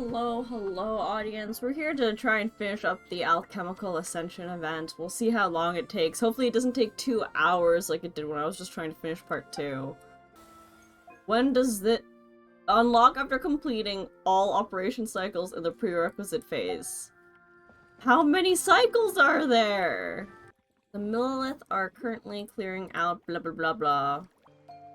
Hello, hello audience. We're here to try and finish up the Alchemical Ascension event. We'll see how long it takes. Hopefully it doesn't take 2 hours like it did when I was just trying to finish part 2. When does it unlock after completing all operation cycles in the prerequisite phase? How many cycles are there? The Millilith are currently clearing out blah blah blah blah.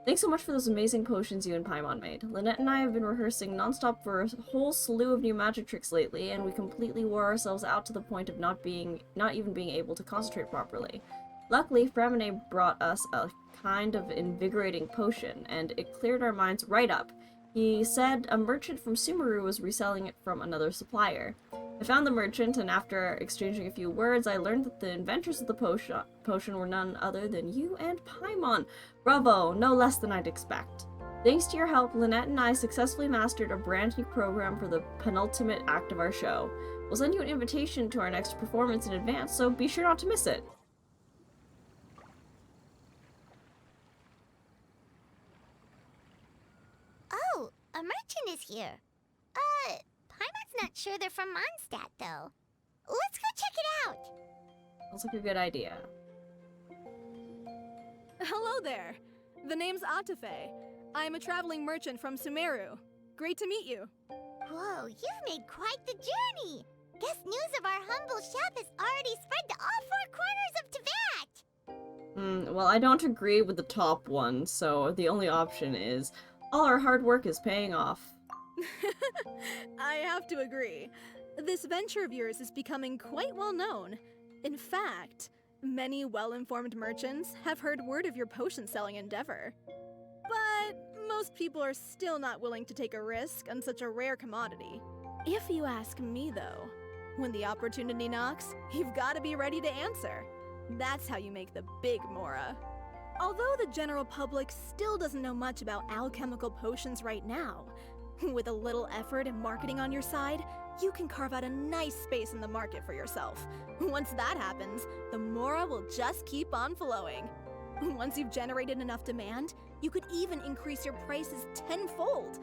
Thanks so much for those amazing potions you and Paimon made. Lynette and I have been rehearsing nonstop for a whole slew of new magic tricks lately, and we completely wore ourselves out to the point of not even being able to concentrate properly. Luckily, Fremine brought us a kind of invigorating potion, and it cleared our minds right up. He said a merchant from Sumeru was reselling it from another supplier. I found the merchant, and after exchanging a few words, I learned that the inventors of the potion were none other than you and Paimon. Bravo, no less than I'd expect. Thanks to your help, Lynette and I successfully mastered a brand new program for the penultimate act of our show. We'll send you an invitation to our next performance in advance, so be sure not to miss it. Oh, a merchant is here. Paimon's not sure they're from Mondstadt, though. Let's go check it out. Sounds like a good idea. Hello there. The name's Atafe. I'm a traveling merchant from Sumeru. Great to meet you. Whoa, you've made quite the journey. Guess news of our humble shop has already spread to all 4 corners of Teyvat. Well, I don't agree with the top one, so the only option is all our hard work is paying off. I have to agree. This venture of yours is becoming quite well known. In fact, many well-informed merchants have heard word of your potion-selling endeavor. But most people are still not willing to take a risk on such a rare commodity. If you ask me, though, when the opportunity knocks, you've got to be ready to answer. That's how you make the big Mora. Although the general public still doesn't know much about alchemical potions right now, with a little effort and marketing on your side, you can carve out a nice space in the market for yourself. Once that happens, the Mora will just keep on flowing. Once you've generated enough demand, you could even increase your prices tenfold.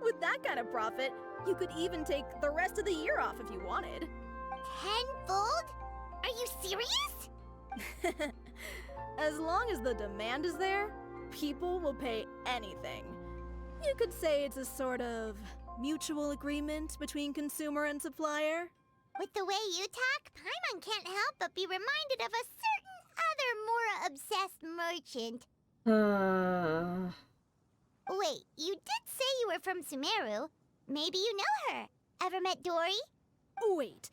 With that kind of profit, you could even take the rest of the year off if you wanted. Tenfold? Are you serious? As long as the demand is there, people will pay anything. You could say it's a sort of mutual agreement between consumer and supplier. With the way you talk, Paimon can't help but be reminded of a certain other Mora-obsessed merchant. Wait, you did say you were from Sumeru. Maybe you know her. Ever met Dory? Wait,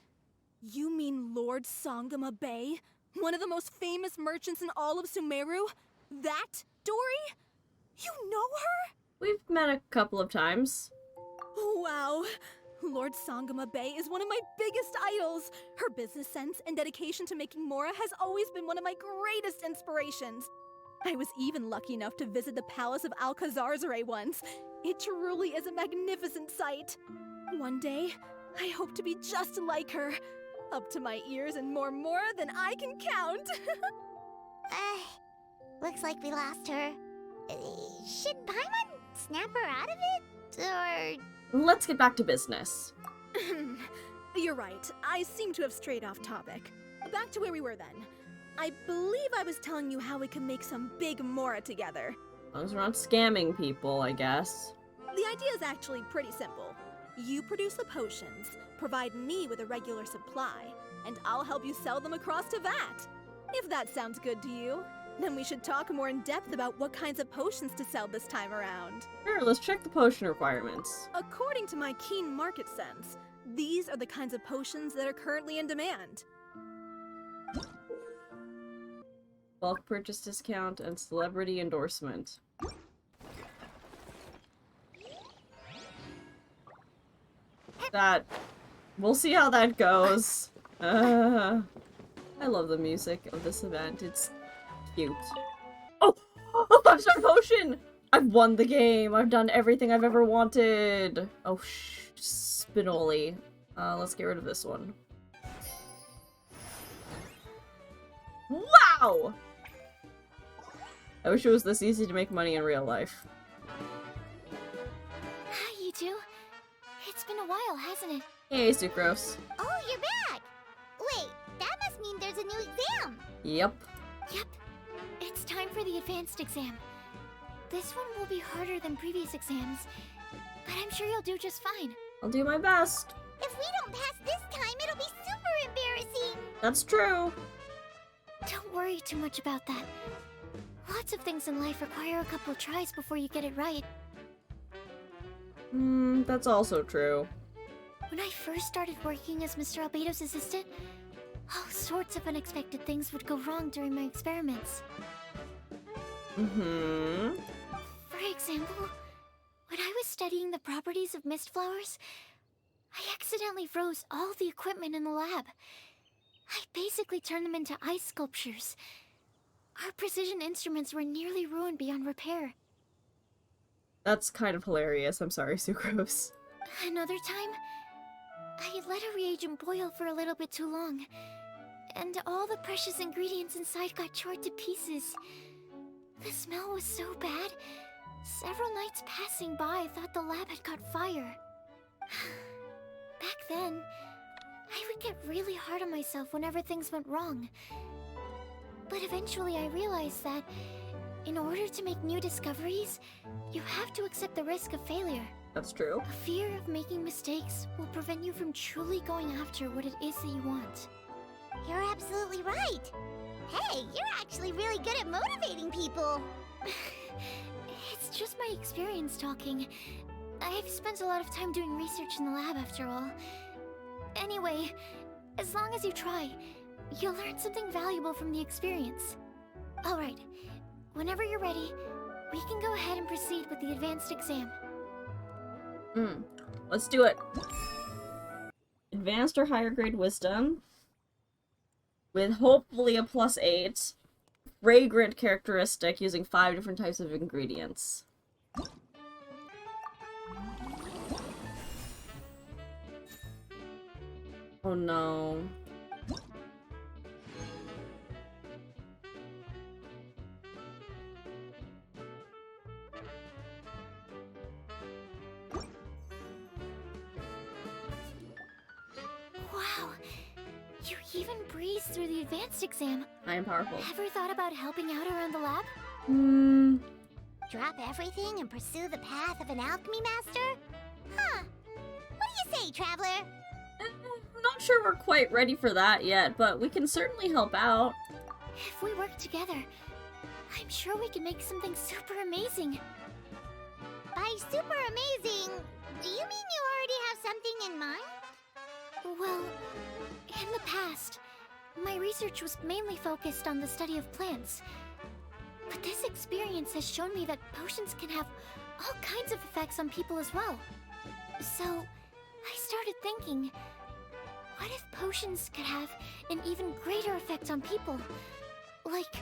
you mean Lord Sangama Bay? One of the most famous merchants in all of Sumeru? That Dory? You know her? We've met a couple of times. Wow. Lord Sangama Bay is one of my biggest idols. Her business sense and dedication to making Mora has always been one of my greatest inspirations. I was even lucky enough to visit the Palace of Alcazarzare once. It truly is a magnificent sight. One day, I hope to be just like her. Up to my ears and more Mora than I can count. Looks like we lost her. Should Paimon snap her out of it? Or... Let's get back to business. You're right. I seem to have strayed off topic. Back to where we were then. I believe I was telling you how we can make some big Mora together. As long as we're not scamming people, I guess. The idea is actually pretty simple. You produce the potions, provide me with a regular supply, and I'll help you sell them across Teyvat. If that sounds good to you, then we should talk more in depth about what kinds of potions to sell this time around. Sure, let's check the potion requirements. According to my keen market sense, these are the kinds of potions that are currently in demand. Bulk purchase discount and celebrity endorsement. We'll see how that goes. I love the music of this event. It's cute. Oh! A 5-star potion! I've won the game! I've done everything I've ever wanted! Oh, Spinoli. Let's get rid of this one. Wow! I wish it was this easy to make money in real life. You two, it's been a while, hasn't it? Hey, Sucrose. Oh, you're back! Wait, that must mean there's a new exam! Yep. Yep. It's time for the advanced exam. This one will be harder than previous exams, but I'm sure you'll do just fine. I'll do my best. If we don't pass this time, it'll be super embarrassing! That's true. Don't worry too much about that. Lots of things in life require a couple of tries before you get it right. That's also true. When I first started working as Mr. Albedo's assistant, all sorts of unexpected things would go wrong during my experiments. Mm-hmm. For example, when I was studying the properties of mist flowers, I accidentally froze all the equipment in the lab. I basically turned them into ice sculptures. Our precision instruments were nearly ruined beyond repair. That's kind of hilarious. I'm sorry, Sucrose. Another time, I let a reagent boil for a little bit too long, and all the precious ingredients inside got chored to pieces. The smell was so bad, several nights passing by thought the lab had caught fire. Back then, I would get really hard on myself whenever things went wrong. But eventually I realized that in order to make new discoveries, you have to accept the risk of failure. That's true. A fear of making mistakes will prevent you from truly going after what it is that you want. You're absolutely right. Hey, you're actually really good at motivating people. It's just my experience talking. I've spent a lot of time doing research in the lab after all. Anyway, as long as you try, you'll learn something valuable from the experience. Alright, whenever you're ready, we can go ahead and proceed with the advanced exam. Let's do it. Advanced or higher grade wisdom. With hopefully a +8. Fragrant characteristic using 5 different types of ingredients. Oh no. Wow, you even breezed through the advanced exam. I am powerful. Ever thought about helping out around the lab? Drop everything and pursue the path of an alchemy master? Huh. What do you say, traveler? I'm not sure we're quite ready for that yet, but we can certainly help out. If we work together, I'm sure we can make something super amazing. By super amazing, do you mean you already have something in mind? Well, in the past, my research was mainly focused on the study of plants. But this experience has shown me that potions can have all kinds of effects on people as well. So, I started thinking, what if potions could have an even greater effect on people? Like,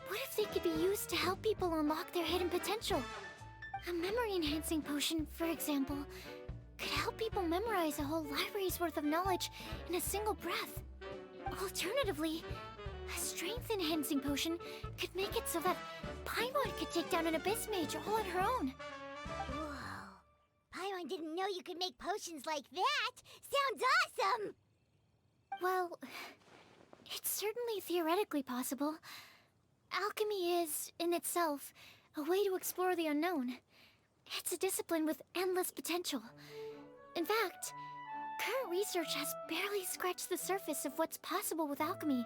what if they could be used to help people unlock their hidden potential? A memory-enhancing potion, for example, could help people memorize a whole library's worth of knowledge in a single breath. Alternatively, a strength-enhancing potion could make it so that Paimon could take down an Abyss Mage all on her own. Whoa. Paimon didn't know you could make potions like that! Sounds awesome! Well, it's certainly theoretically possible. Alchemy is, in itself, a way to explore the unknown. It's a discipline with endless potential. In fact, current research has barely scratched the surface of what's possible with alchemy.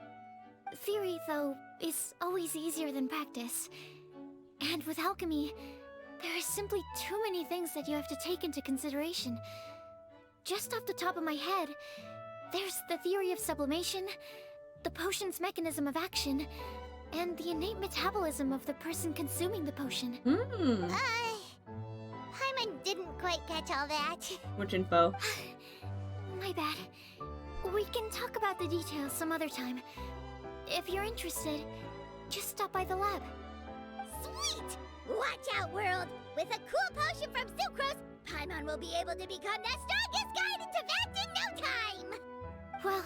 Theory, though, is always easier than practice. And with alchemy, there are simply too many things that you have to take into consideration. Just off the top of my head, there's the theory of sublimation, the potion's mechanism of action, and the innate metabolism of the person consuming the potion. Paimon didn't quite catch all that. Much info. My bad. We can talk about the details some other time. If you're interested, just stop by the lab. Sweet! Watch out, world! With a cool potion from Sucrose, Paimon will be able to become the strongest guide in Teyvat in no time! Well,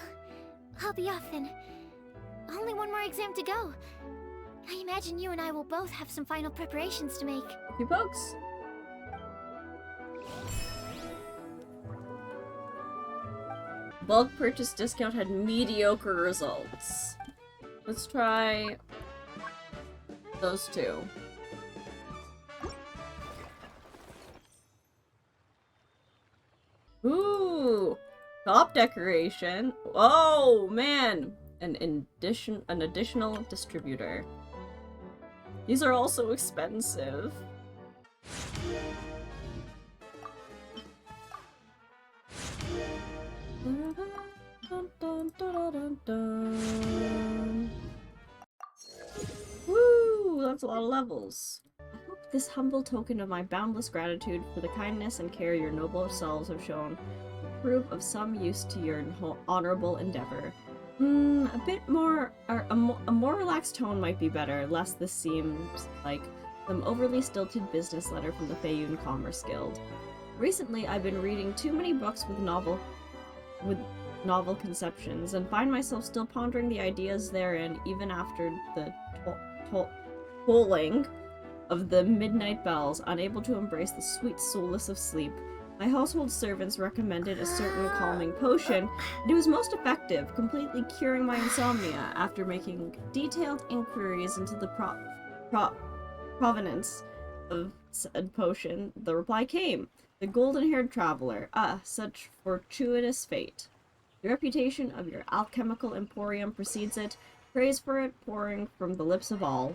I'll be off then. Only one more exam to go. I imagine you and I will both have some final preparations to make. You folks. Bulk purchase discount had mediocre results. Let's try those two. Ooh, top decoration. Oh man, an additional distributor. These are also expensive. Woo, that's a lot of levels. I hope this humble token of my boundless gratitude for the kindness and care your noble selves have shown prove of some use to your honorable endeavor. A bit more, or a more relaxed tone might be better, lest this seems like some overly stilted business letter from the Feiyun Commerce Guild. Recently, I've been reading too many books with novel conceptions, and find myself still pondering the ideas therein even after the tolling of the midnight bells, unable to embrace the sweet solace of sleep. My household servants recommended a certain calming potion, and it was most effective, completely curing my insomnia. After making detailed inquiries into the provenance of said potion, the reply came. The golden-haired traveler. Ah, such fortuitous fate. The reputation of your alchemical emporium precedes it, praise for it pouring from the lips of all,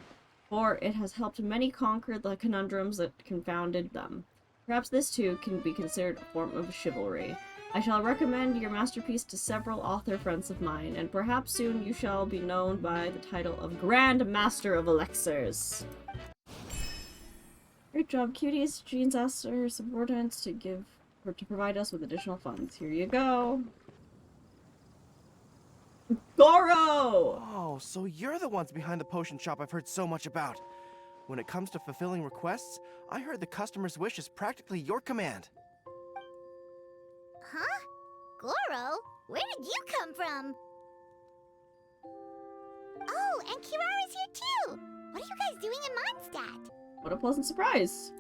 for it has helped many conquer the conundrums that confounded them. Perhaps this too can be considered a form of chivalry. I shall recommend your masterpiece to several author friends of mine, and perhaps soon you shall be known by the title of Grand Master of Elixirs. Great job, cuties. Jean's asked her subordinates to provide us with additional funds. Here you go. Goro! Oh, so you're the ones behind the potion shop I've heard so much about. When it comes to fulfilling requests, I heard the customer's wish is practically your command. Huh? Goro? Where did you come from? Oh, and Kirara's here too! What are you guys doing in Mondstadt? What a pleasant surprise.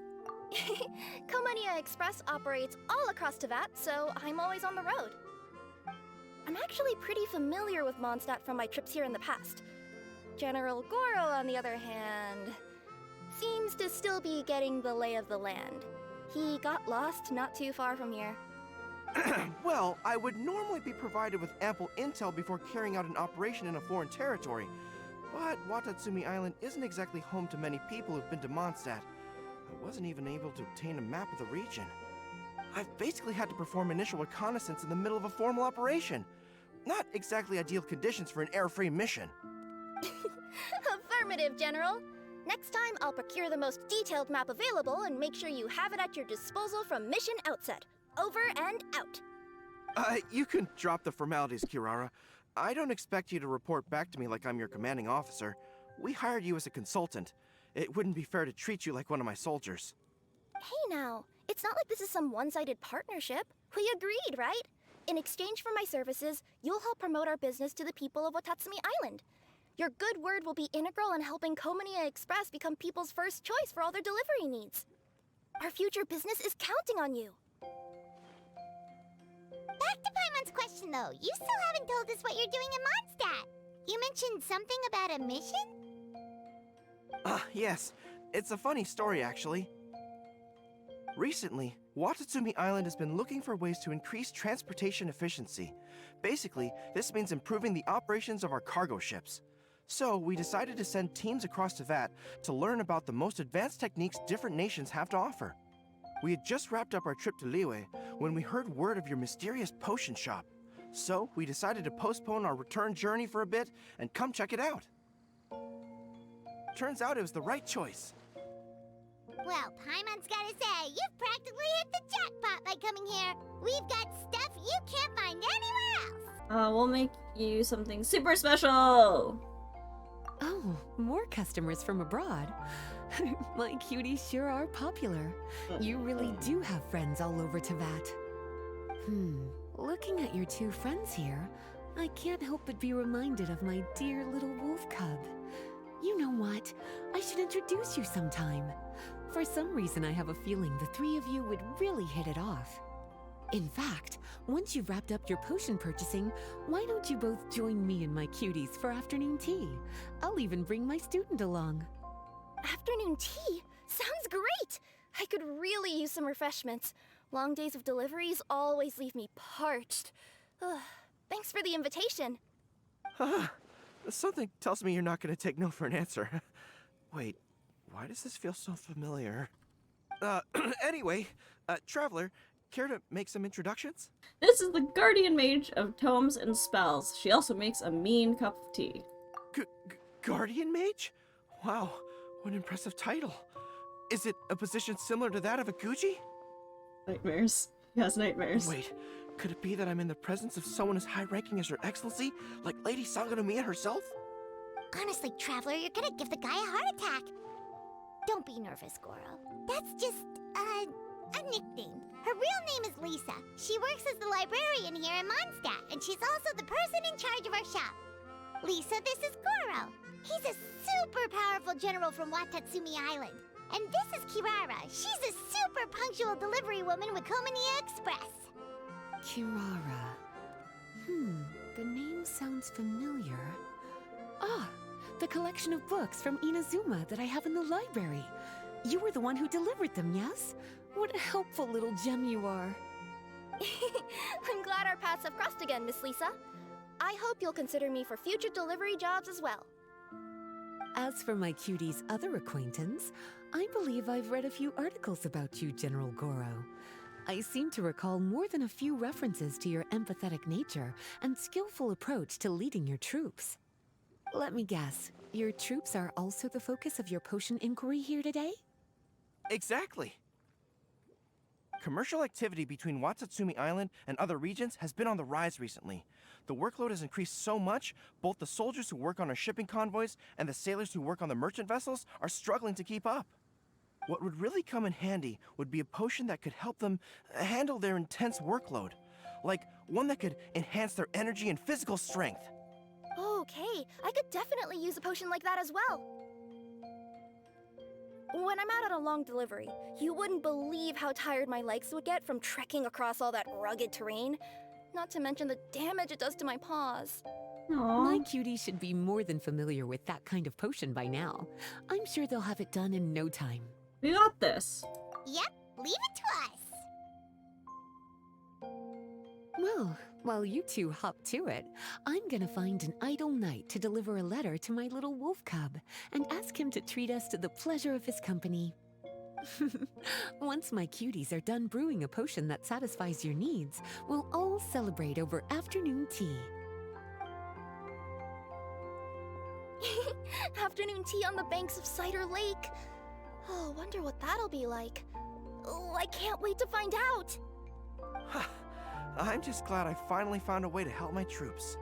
Komania Express operates all across Teyvat, so I'm always on the road. I'm actually pretty familiar with Mondstadt from my trips here in the past. General Goro, on the other hand, seems to still be getting the lay of the land. He got lost not too far from here. Well, I would normally be provided with ample intel before carrying out an operation in a foreign territory. But Watatsumi Island isn't exactly home to many people who've been to Mondstadt. I wasn't even able to obtain a map of the region. I've basically had to perform initial reconnaissance in the middle of a formal operation. Not exactly ideal conditions for an air-free mission. Affirmative, General. Next time, I'll procure the most detailed map available and make sure you have it at your disposal from mission outset. Over and out. You can drop the formalities, Kirara. I don't expect you to report back to me like I'm your commanding officer. We hired you as a consultant. It wouldn't be fair to treat you like one of my soldiers. Hey now, it's not like this is some one-sided partnership. We agreed, right? In exchange for my services, you'll help promote our business to the people of Watatsumi Island. Your good word will be integral in helping Komania Express become people's first choice for all their delivery needs. Our future business is counting on you. Back to Paimon's question though, you still haven't told us what you're doing in Mondstadt. You mentioned something about a mission? Yes. It's a funny story, actually. Recently, Watatsumi Island has been looking for ways to increase transportation efficiency. Basically, this means improving the operations of our cargo ships. So, we decided to send teams across Teyvat to learn about the most advanced techniques different nations have to offer. We had just wrapped up our trip to Liyue when we heard word of your mysterious potion shop. So, we decided to postpone our return journey for a bit and come check it out. Turns out it was the right choice. Well, Paimon's gotta say, you've practically hit the jackpot by coming here. We've got stuff you can't find anywhere else. We'll make you something super special! Oh, more customers from abroad. My cuties sure are popular. You really do have friends all over Teyvat. Looking at your two friends here, I can't help but be reminded of my dear little wolf cub. You know what? I should introduce you sometime. For some reason, I have a feeling the three of you would really hit it off. In fact, once you've wrapped up your potion purchasing, why don't you both join me and my cuties for afternoon tea? I'll even bring my student along. Afternoon tea? Sounds great! I could really use some refreshments. Long days of deliveries always leave me parched. Ugh, thanks for the invitation. Something tells me you're not going to take no for an answer. Wait, why does this feel so familiar? Anyway, Traveler, care to make some introductions? This is the guardian mage of tomes and spells. She also makes a mean cup of tea. Guardian Mage? Wow, what an impressive title. Is it a position similar to that of a Guji? Nightmares. He has nightmares. Wait, could it be that I'm in the presence of someone as high-ranking as Her Excellency, like Lady Sangonomiya herself? Honestly, Traveler, you're gonna give the guy a heart attack. Don't be nervous, Goro. That's just, a nickname. Her real name is Lisa. She works as the librarian here in Mondstadt, and she's also the person in charge of our shop. Lisa, this is Goro. He's a super powerful general from Watatsumi Island. And this is Kirara. She's a super punctual delivery woman with Komania Express. Kirara. The name sounds familiar. Ah, the collection of books from Inazuma that I have in the library. You were the one who delivered them, yes? What a helpful little gem you are. I'm glad our paths have crossed again, Miss Lisa. I hope you'll consider me for future delivery jobs as well. As for my cutie's other acquaintance, I believe I've read a few articles about you, General Goro. I seem to recall more than a few references to your empathetic nature and skillful approach to leading your troops. Let me guess, your troops are also the focus of your potion inquiry here today? Exactly. Commercial activity between Watatsumi Island and other regions has been on the rise recently. The workload has increased so much, both the soldiers who work on our shipping convoys and the sailors who work on the merchant vessels are struggling to keep up. What would really come in handy would be a potion that could help them handle their intense workload. Like one that could enhance their energy and physical strength. Okay, I could definitely use a potion like that as well. When I'm out on a long delivery, you wouldn't believe how tired my legs would get from trekking across all that rugged terrain. Not to mention the damage it does to my paws. My cutie should be more than familiar with that kind of potion by now. I'm sure they'll have it done in no time. We got this. Yep, leave it to us. Well, while you two hop to it, I'm gonna find an idle knight to deliver a letter to my little wolf cub and ask him to treat us to the pleasure of his company. Once my cuties are done brewing a potion that satisfies your needs, we'll all celebrate over afternoon tea. Afternoon tea on the banks of Cider Lake. Oh, wonder what that'll be like. Oh, I can't wait to find out. I'm just glad I finally found a way to help my troops.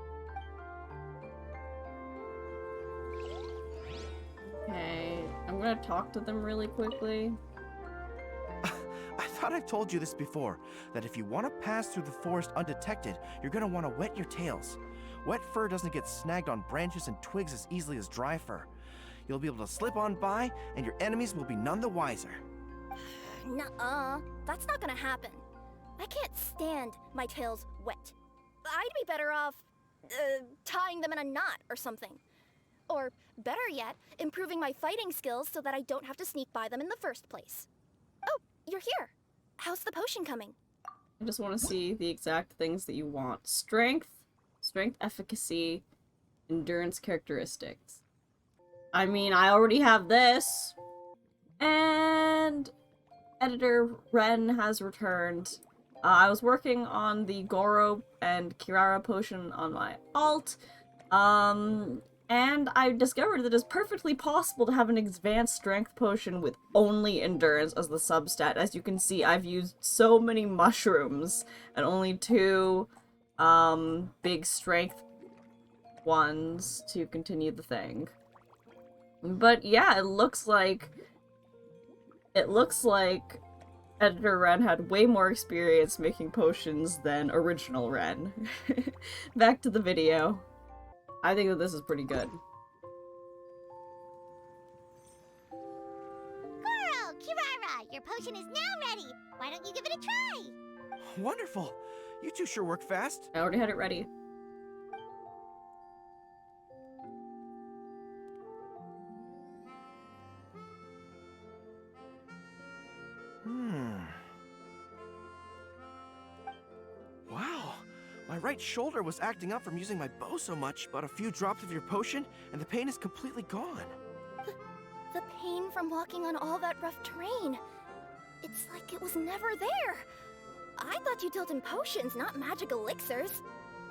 Okay, I'm gonna talk to them really quickly. I thought I told you this before, that if you want to pass through the forest undetected, you're going to want to wet your tails. Wet fur doesn't get snagged on branches and twigs as easily as dry fur. You'll be able to slip on by, and your enemies will be none the wiser. Nuh-uh, that's not gonna happen. I can't stand my tails wet. I'd be better off, tying them in a knot or something. Or, better yet, improving my fighting skills so that I don't have to sneak by them in the first place. Oh, you're here. How's the potion coming? I just want to see the exact things that you want. Strength, efficacy, endurance characteristics. I mean, I already have this. And editor Ren has returned. I was working on the Goro and Kirara potion on my alt. And I discovered that it's perfectly possible to have an advanced strength potion with only endurance as the substat. As you can see, I've used so many mushrooms and only 2 big strength ones to continue the thing. But yeah, it looks like Editor Ren had way more experience making potions than original Ren. Back to the video. I think that this is pretty good. Goro, Kirara, your potion is now ready. Why don't you give it a try? Wonderful. You two sure work fast. I already had it ready. Wow. My right shoulder was acting up from using my bow so much, but a few drops of your potion, and the pain is completely gone. The pain from walking on all that rough terrain. It's like it was never there. I thought you dealt in potions, not magic elixirs.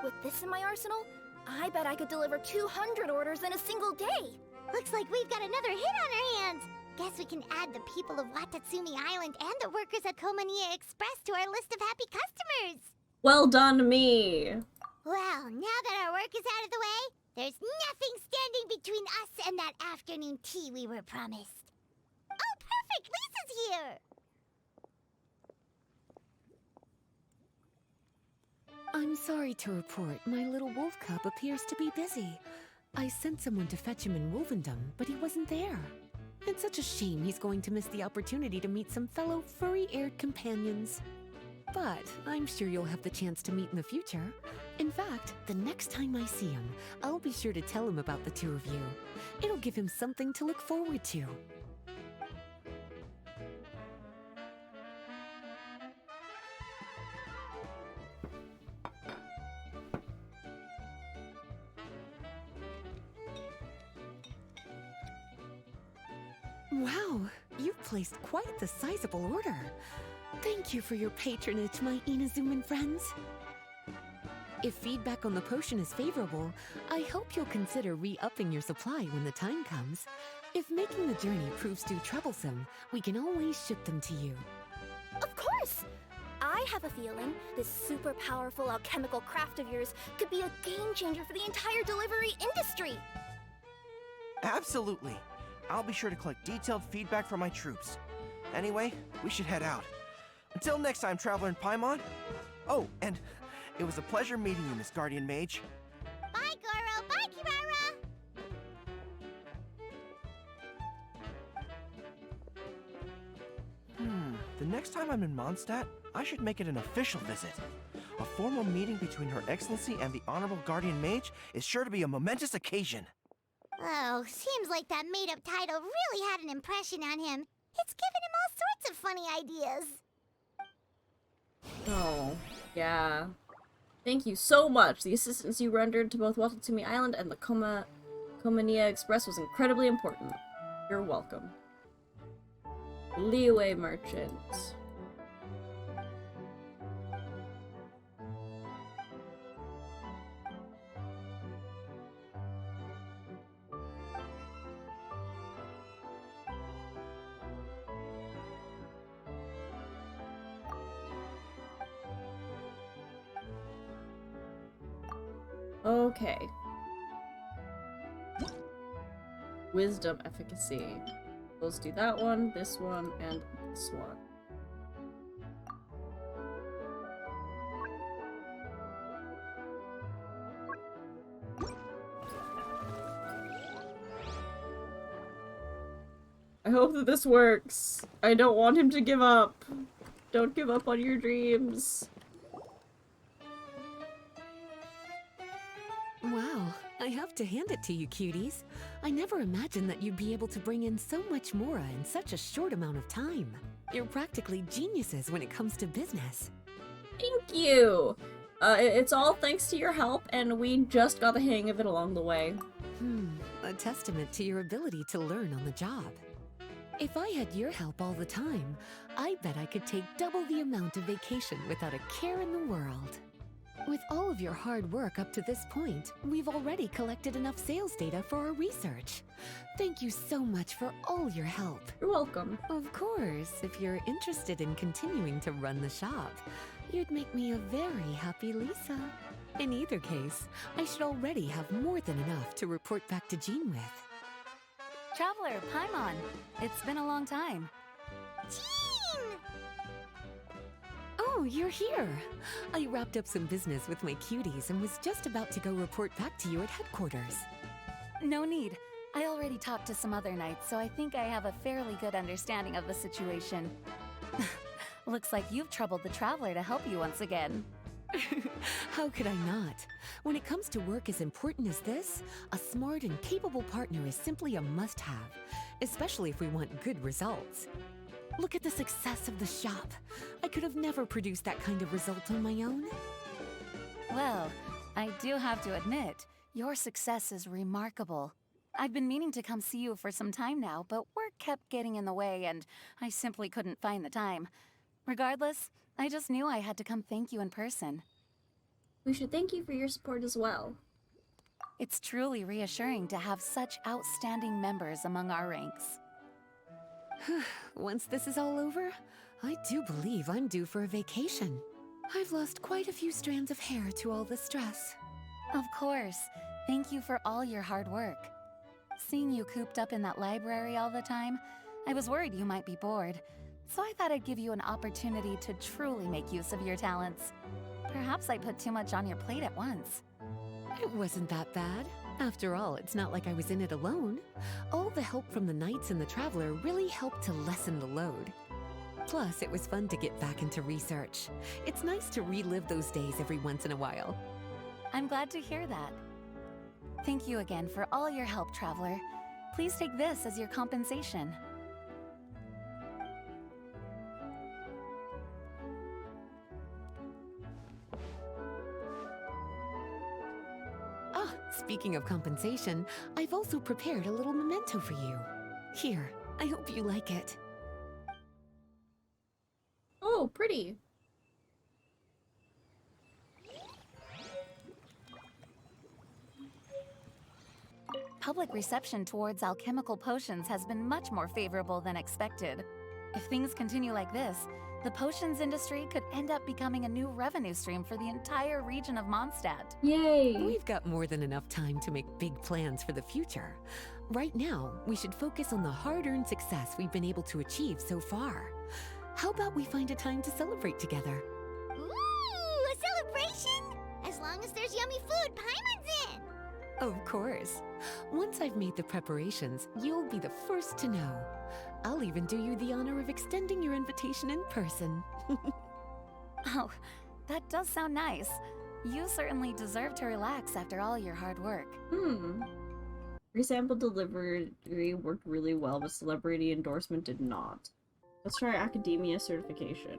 With this in my arsenal, I bet I could deliver 200 orders in a single day. Looks like we've got another hit on our hands. Guess we can add the people of Watatsumi Island and the workers at Komania Express to our list of happy customers. Well done, me. Well, now that our work is out of the way, there's nothing standing between us and that afternoon tea we were promised. Oh, perfect! Lisa's here! I'm sorry to report, my little wolf cub appears to be busy. I sent someone to fetch him in Wolvendom, but he wasn't there. It's such a shame he's going to miss the opportunity to meet some fellow furry-eared companions. But I'm sure you'll have the chance to meet in the future. In fact, the next time I see him, I'll be sure to tell him about the two of you. It'll give him something to look forward to. Wow, you've placed quite the sizable order. Thank you for your patronage, my Inazuman friends. If feedback on the potion is favorable, I hope you'll consider re-upping your supply when the time comes. If making the journey proves too troublesome, we can always ship them to you. Of course! I have a feeling this super powerful alchemical craft of yours could be a game changer for the entire delivery industry. Absolutely. I'll be sure to collect detailed feedback from my troops. Anyway, we should head out. Until next time, Traveler in Paimon. Oh, and it was a pleasure meeting you, Miss Guardian Mage. Bye, Goro! Bye, Kirara! The next time I'm in Mondstadt, I should make it an official visit. A formal meeting between Her Excellency and the Honorable Guardian Mage is sure to be a momentous occasion. Oh, seems like that made-up title really had an impression on him. It's given him all sorts of funny ideas. Oh, yeah. Thank you so much. The assistance you rendered to both Watatsumi Island and the Komania Express was incredibly important. You're welcome. Leeway Merchant. Okay. Wisdom efficacy. Let's do that one, this one, and this one. I hope that this works. I don't want him to give up. Don't give up on your dreams. Wow, I have to hand it to you, cuties. I never imagined that you'd be able to bring in so much Mora in such a short amount of time. You're practically geniuses when it comes to business. Thank you! It's all thanks to your help, and we just got the hang of it along the way. A testament to your ability to learn on the job. If I had your help all the time, I bet I could take double the amount of vacation without a care in the world. With all of your hard work up to this point, we've already collected enough sales data for our research. Thank you so much for all your help. You're welcome. Of course, if you're interested in continuing to run the shop, you'd make me a very happy Lisa. In either case, I should already have more than enough to report back to Jean with. Traveler, Paimon. It's been a long time. Jean! Oh, you're here. I wrapped up some business with my cuties and was just about to go report back to you at headquarters. No need. I already talked to some other knights, so I think I have a fairly good understanding of the situation. Looks like you've troubled the traveler to help you once again. How could I not? When it comes to work as important as this, a smart and capable partner is simply a must-have, especially if we want good results. Look at the success of the shop. I could have never produced that kind of result on my own. Well, I do have to admit, your success is remarkable. I've been meaning to come see you for some time now, but work kept getting in the way and I simply couldn't find the time. Regardless, I just knew I had to come thank you in person. We should thank you for your support as well. It's truly reassuring to have such outstanding members among our ranks. Once this is all over, I do believe I'm due for a vacation. I've lost quite a few strands of hair to all the stress. Of course. Thank you for all your hard work. Seeing you cooped up in that library all the time, I was worried you might be bored. So I thought I'd give you an opportunity to truly make use of your talents. Perhaps I put too much on your plate at once. It wasn't that bad. After all, it's not like I was in it alone. All the help from the Knights and the Traveler really helped to lessen the load. Plus, it was fun to get back into research. It's nice to relive those days every once in a while. I'm glad to hear that. Thank you again for all your help, Traveler. Please take this as your compensation. Speaking of compensation, I've also prepared a little memento for you. Here, I hope you like it. Oh, pretty. Public reception towards alchemical potions has been much more favorable than expected. If things continue like this, the potions industry could end up becoming a new revenue stream for the entire region of Mondstadt. Yay! We've got more than enough time to make big plans for the future. Right now, we should focus on the hard-earned success we've been able to achieve so far. How about we find a time to celebrate together? Ooh, a celebration? As long as there's yummy food, Paimon's in! Of course. Once I've made the preparations, you'll be the first to know. I'll even do you the honor of extending your invitation in person. Oh, that does sound nice. You certainly deserve to relax after all your hard work. Resample delivery worked really well, but celebrity endorsement did not. Let's try academia certification.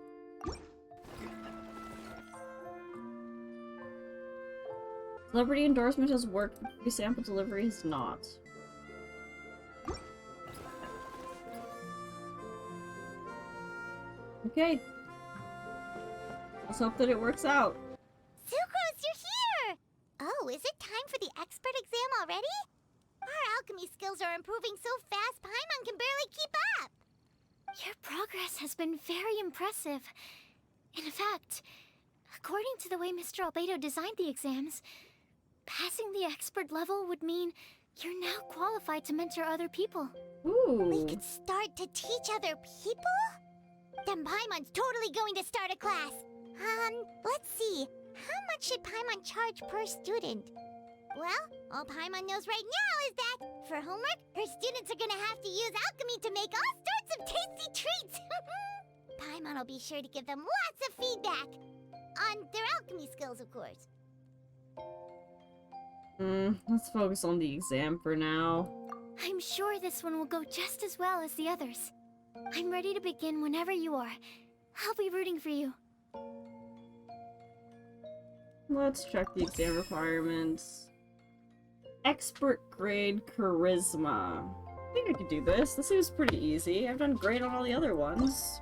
Celebrity endorsement has worked, but resample delivery has not. Okay. Let's hope that it works out. Sucrose, you're here! Oh, is it time for the expert exam already? Our alchemy skills are improving so fast, Paimon can barely keep up! Your progress has been very impressive. In fact, according to the way Mr. Albedo designed the exams, passing the expert level would mean you're now qualified to mentor other people. Ooh. We could start to teach other people? Then Paimon's totally going to start a class. Let's see. How much should Paimon charge per student? Well, all Paimon knows right now is that, for homework, her students are gonna have to use alchemy to make all sorts of tasty treats! Paimon will be sure to give them lots of feedback. On their alchemy skills, of course. Let's focus on the exam for now. I'm sure this one will go just as well as the others. I'm ready to begin whenever you are. I'll be rooting for you. Let's check the exam requirements. Expert grade charisma. I think I could do this. This seems pretty easy. I've done great on all the other ones.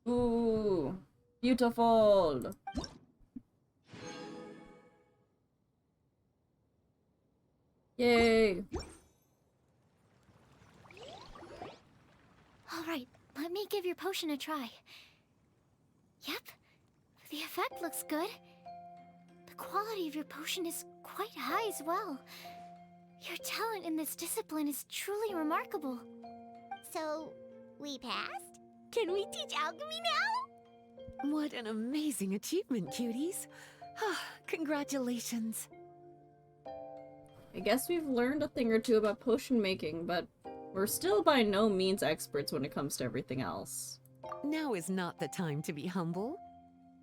Ooh, beautiful. Yay. Alright, let me give your potion a try. Yep, the effect looks good. The quality of your potion is quite high as well. Your talent in this discipline is truly remarkable. So, we passed? Can we teach alchemy now? What an amazing achievement, cuties. Congratulations. I guess we've learned a thing or two about potion making, but We're still by no means experts when it comes to everything else. Now is not the time to be humble.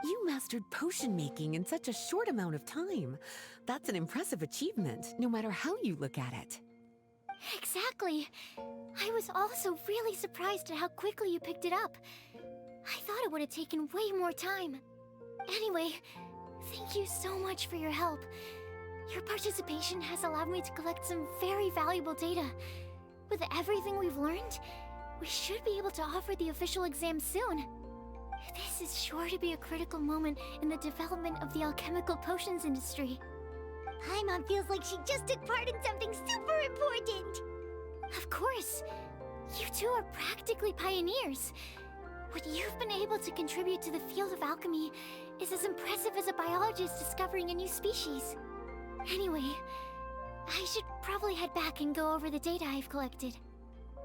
You mastered potion making in such a short amount of time. That's an impressive achievement, no matter how you look at it. Exactly. I was also really surprised at how quickly you picked it up. I thought it would have taken way more time. Anyway, thank you so much for your help. Your participation has allowed me to collect some very valuable data. With everything we've learned, we should be able to offer the official exam soon. This is sure to be a critical moment in the development of the alchemical potions industry. Paimon feels like she just took part in something super important! Of course! You two are practically pioneers. What you've been able to contribute to the field of alchemy is as impressive as a biologist discovering a new species. Anyway, I should probably head back and go over the data I've collected.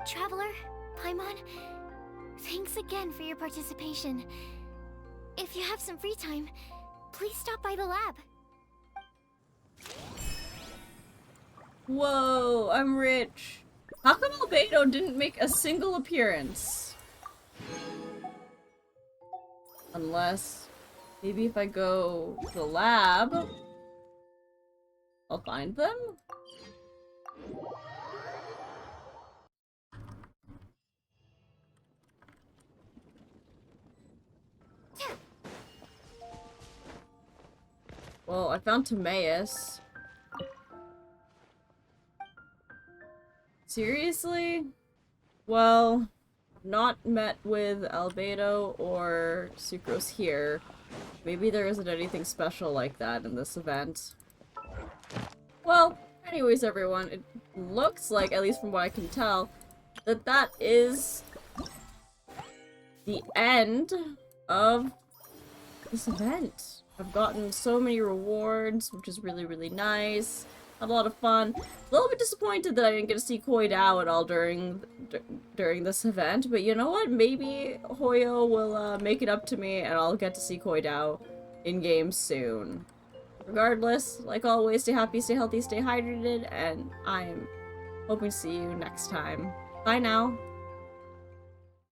Traveler, Paimon, thanks again for your participation. If you have some free time, please stop by the lab. Whoa, I'm rich. How come Albedo didn't make a single appearance? Unless, maybe if I go to the lab, I'll find them? Well, I found Timaeus. Seriously? Well, not met with Albedo or Sucrose here. Maybe there isn't anything special like that in this event. Well, anyways everyone, it looks like, at least from what I can tell, that that is the end of this event. I've gotten so many rewards, which is really, really nice. Had a lot of fun. A little bit disappointed that I didn't get to see KawaiiKuwuma at all during this event, but you know what? Maybe Hoyo will make it up to me and I'll get to see KawaiiKuwuma in-game soon. Regardless, like always, stay happy, stay healthy, stay hydrated, and I'm hoping to see you next time. Bye now.